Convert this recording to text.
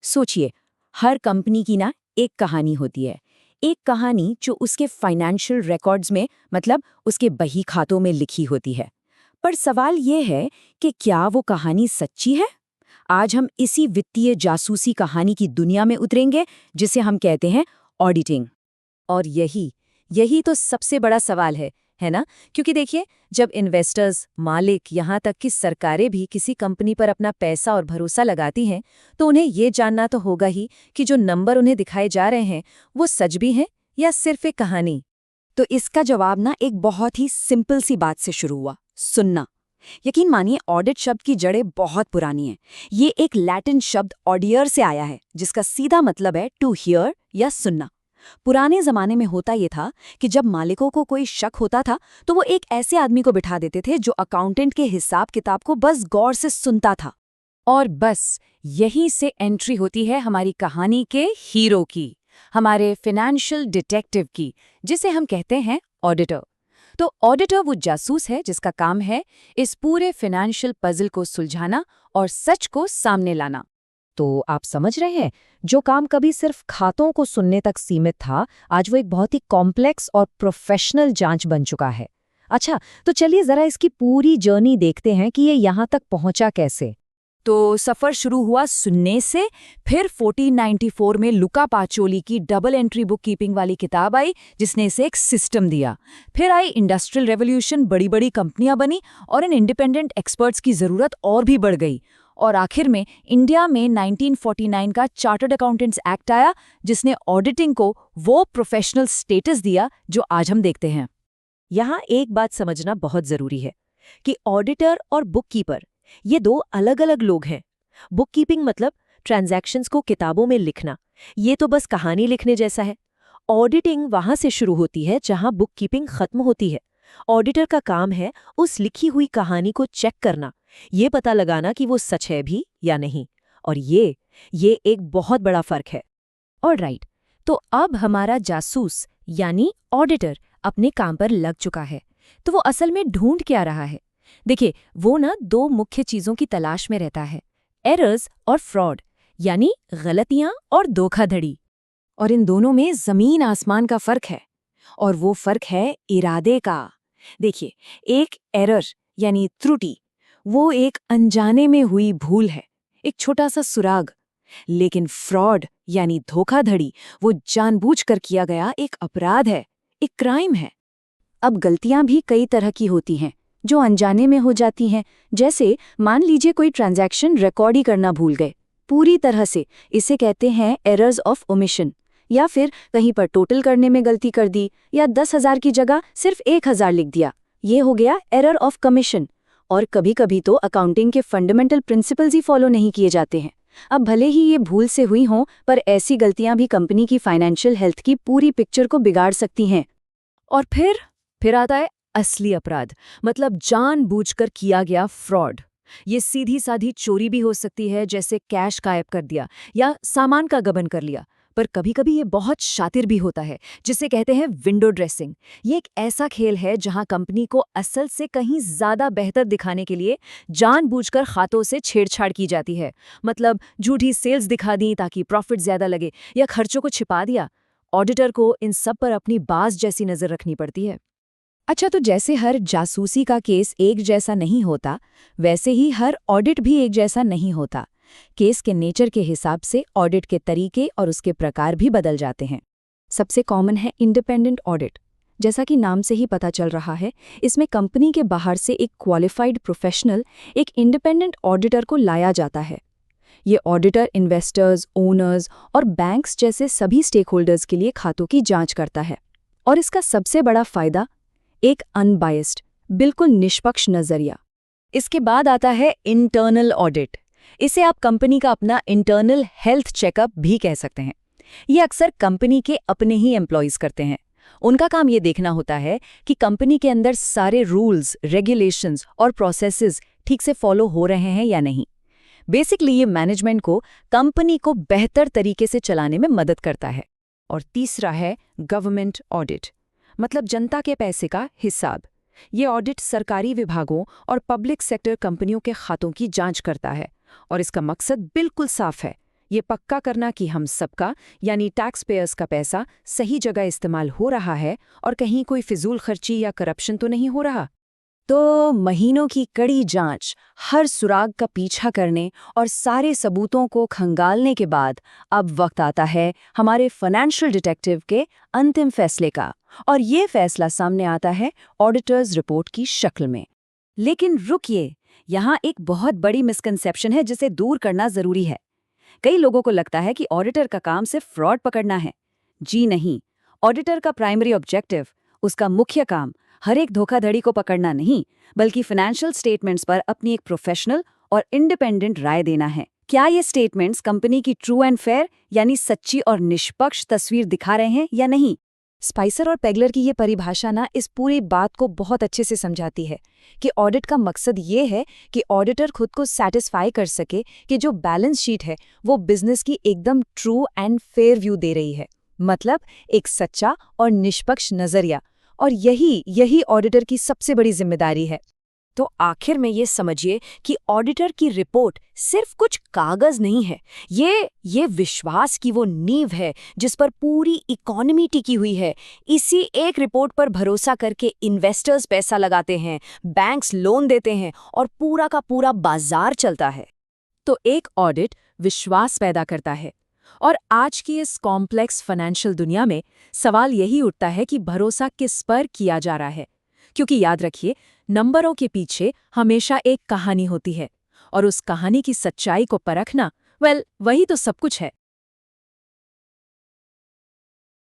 सोचिए, हर कंपनी की ना एक कहानी होती है। एक कहानी जो उसके फाइनेंशियल रिकॉर्ड्स में मतलब उसके बही खातों में लिखी होती है। पर सवाल ये है कि क्या वो कहानी सच्ची है? आज हम इसी वित्तीय जासूसी कहानी की दुनिया में उतरेंगे, जिसे हम कहते हैं ऑडिटिंग। और यही यही तो सबसे बड़ा सवाल है ना? क्योंकि देखिए, जब इन्वेस्टर्स, मालिक, यहाँ तक कि सरकारें भी किसी कंपनी पर अपना पैसा और भरोसा लगाती हैं, तो उन्हें ये जानना तो होगा ही कि जो नंबर उन्हें दिखाए जा रहे हैं वो सच भी हैं या सिर्फ एक कहानी। तो इसका जवाब ना एक बहुत ही सिंपल सी बात से शुरू हुआ, सुनना। यकीन मानिए, ऑडिट शब्द की जड़ें बहुत पुरानी हैं। ये एक लैटिन शब्द ऑडियर से आया है, जिसका सीधा मतलब है टू हियर या सुनना। पुराने जमाने में होता ये था कि जब मालिकों को कोई शक होता था तो वो एक ऐसे आदमी को बिठा देते थे जो अकाउंटेंट के हिसाब किताब को बस गौर से सुनता था। और बस यहीं से एंट्री होती है हमारी कहानी के हीरो की, हमारे फाइनेंशियल डिटेक्टिव की, जिसे हम कहते हैं ऑडिटर। तो ऑडिटर वो जासूस है जिसका काम है इस पूरे फाइनेंशियल पजल को सुलझाना और सच को सामने लाना। तो आप समझ रहे हैं, जो काम कभी सिर्फ खातों को सुनने तक सीमित था, आज वो एक बहुत ही कॉम्प्लेक्स और प्रोफेशनल जांच बन चुका है। अच्छा, तो चलिए जरा इसकी पूरी जर्नी देखते हैं कि ये यहाँ तक पहुंचा कैसे। तो सफर शुरू हुआ सुनने से, फिर 1494 में लुका पाचोली की डबल एंट्री बुक कीपिंग वाली किताब आई जिसने इसे एक सिस्टम दिया। फिर आई इंडस्ट्रियल रेवोल्यूशन, बड़ी बड़ी कंपनियां बनी और इन इंडिपेंडेंट एक्सपर्ट्स की जरूरत और भी बढ़ गई। और आखिर में इंडिया में 1949 का चार्टर्ड अकाउंटेंट्स एक्ट आया, जिसने ऑडिटिंग को वो प्रोफेशनल स्टेटस दिया जो आज हम देखते हैं। यहाँ एक बात समझना बहुत जरूरी है कि ऑडिटर और बुककीपर ये दो अलग अलग लोग हैं। बुककीपिंग मतलब ट्रांजैक्शंस को किताबों में लिखना, ये तो बस कहानी लिखने जैसा है। ऑडिटिंग वहां से शुरू होती है जहां बुककीपिंग खत्म होती है। ऑडिटर का काम है उस लिखी हुई कहानी को चेक करना, ये पता लगाना कि वो सच है भी या नहीं। और ये एक बहुत बड़ा फर्क है। ऑलराइट, तो अब हमारा जासूस यानी ऑडिटर अपने काम पर लग चुका है। तो वो असल में ढूंढ क्या रहा है? देखिए, वो ना दो मुख्य चीजों की तलाश में रहता है, एरर्स और फ्रॉड, यानी गलतियां और धोखाधड़ी। और इन दोनों में जमीन आसमान का फर्क है। और वो फर्क है इरादे का। देखिए, एक एरर यानी त्रुटि वो एक अनजाने में हुई भूल है, एक छोटा सा सुराग। लेकिन फ्रॉड यानी धोखाधड़ी वो जानबूझकर किया गया एक अपराध है, एक क्राइम है। अब गलतियां भी कई तरह की होती हैं जो अनजाने में हो जाती हैं। जैसे मान लीजिए कोई ट्रांजैक्शन रिकॉर्ड ही करना भूल गए पूरी तरह से, इसे कहते हैं एरर्स ऑफ ओमिशन। या फिर कहीं पर टोटल करने में गलती कर दी, या 10,000 की जगह सिर्फ 1,000 लिख दिया, ये हो गया एरर ऑफ कमीशन। और कभी कभी तो अकाउंटिंग के फंडामेंटल प्रिंसिपल्स ही फॉलो नहीं किए जाते हैं। अब भले ही ये भूल से हुई हों, पर ऐसी गलतियां भी कंपनी की फाइनेंशियल हेल्थ की पूरी पिक्चर को बिगाड़ सकती हैं। और फिर आता है असली अपराध, मतलब जानबूझकर किया गया फ्रॉड। ये सीधी साधी चोरी भी हो सकती है, जैसे कैश गायब कर दिया या सामान का गबन कर लिया। पर कभी कभी ये बहुत शातिर भी होता है, जिसे कहते हैं विंडो ड्रेसिंग। ये एक ऐसा खेल है जहां कंपनी को असल से कहीं ज्यादा बेहतर दिखाने के लिए जानबूझकर खातों से छेड़छाड़ की जाती है। मतलब झूठी सेल्स दिखा दी ताकि प्रॉफिट ज्यादा लगे, या खर्चों को छिपा दिया। ऑडिटर को इन सब पर अपनी बाज जैसी नजर रखनी पड़ती है। अच्छा, तो जैसे हर जासूसी का केस एक जैसा नहीं होता, वैसे ही हर ऑडिट भी एक जैसा नहीं होता। केस के नेचर के हिसाब से ऑडिट के तरीके और उसके प्रकार भी बदल जाते हैं। सबसे कॉमन है इंडिपेंडेंट ऑडिट। जैसा कि नाम से ही पता चल रहा है, इसमें कंपनी के बाहर से एक क्वालिफाइड प्रोफेशनल, एक इंडिपेंडेंट ऑडिटर को लाया जाता है। ये ऑडिटर इन्वेस्टर्स, ओनर्स और बैंक्स जैसे सभी स्टेक होल्डर्स के लिए खातों की जांच करता है। और इसका सबसे बड़ा फायदा, एक अनबायस्ड, बिल्कुल निष्पक्ष नजरिया। इसके बाद आता है इंटरनल ऑडिट। इसे आप कंपनी का अपना इंटरनल हेल्थ चेकअप भी कह सकते हैं। ये अक्सर कंपनी के अपने ही एम्प्लॉयज करते हैं। उनका काम ये देखना होता है कि कंपनी के अंदर सारे रूल्स, रेगुलेशंस और प्रोसेसेस ठीक से फॉलो हो रहे हैं या नहीं। बेसिकली ये मैनेजमेंट को कंपनी को बेहतर तरीके से चलाने में मदद करता है। और तीसरा है गवर्नमेंट ऑडिट, मतलब जनता के पैसे का हिसाब। ये ऑडिट सरकारी विभागों और पब्लिक सेक्टर कंपनियों के खातों की जांच करता है, और इसका मकसद बिल्कुल साफ है ये पक्का करना कि हम सबका यानी टैक्स पेयर्स का पैसा सही जगह इस्तेमाल हो रहा है और कहीं कोई फिजूल खर्ची या करप्शन तो नहीं हो रहा। तो महीनों की कड़ी जांच, हर सुराग का पीछा करने और सारे सबूतों को खंगालने के बाद अब वक्त आता है हमारे फाइनेंशियल डिटेक्टिव के अंतिम फैसले का, और ये फैसला सामने आता है ऑडिटर्स रिपोर्ट की शक्ल में। लेकिन रुकिए, यहाँ एक बहुत बड़ी मिसकंसेप्शन है जिसे दूर करना जरूरी है। कई लोगों को लगता है कि ऑडिटर का काम सिर्फ फ्रॉड पकड़ना है। जी नहीं, ऑडिटर का प्राइमरी ऑब्जेक्टिव, उसका मुख्य काम हर एक धोखाधड़ी को पकड़ना नहीं, बल्कि फाइनेंशियल स्टेटमेंट्स पर अपनी एक प्रोफेशनल और इंडिपेंडेंट राय देना है। क्या ये स्टेटमेंट्स कंपनी की ट्रू एंड फेयर यानी सच्ची और निष्पक्ष तस्वीर दिखा रहे हैं या नहीं? स्पाइसर और पेगलर की ये परिभाषा ना इस पूरी बात को बहुत अच्छे से समझाती है कि ऑडिट का मकसद ये है कि ऑडिटर खुद को सैटिस्फाई कर सके कि जो बैलेंस शीट है वो बिजनेस की एकदम ट्रू एंड फेयर व्यू दे रही है, मतलब एक सच्चा और निष्पक्ष नजरिया। और यही ऑडिटर की सबसे बड़ी जिम्मेदारी है। तो आखिर में ये समझिए कि ऑडिटर की रिपोर्ट सिर्फ कुछ कागज नहीं है, ये विश्वास की वो नींव है जिस पर पूरी इकोनॉमी टिकी हुई है। इसी एक रिपोर्ट पर भरोसा करके इन्वेस्टर्स पैसा लगाते हैं, बैंक्स लोन देते हैं और पूरा का पूरा बाजार चलता है। तो एक ऑडिट विश्वास पैदा करता है, और आज की इस कॉम्प्लेक्स फाइनेंशियल दुनिया में सवाल यही उठता है कि भरोसा किस पर किया जा रहा है। क्योंकि याद रखिए, नंबरों के पीछे हमेशा एक कहानी होती है, और उस कहानी की सच्चाई को परखना, वही तो सब कुछ है।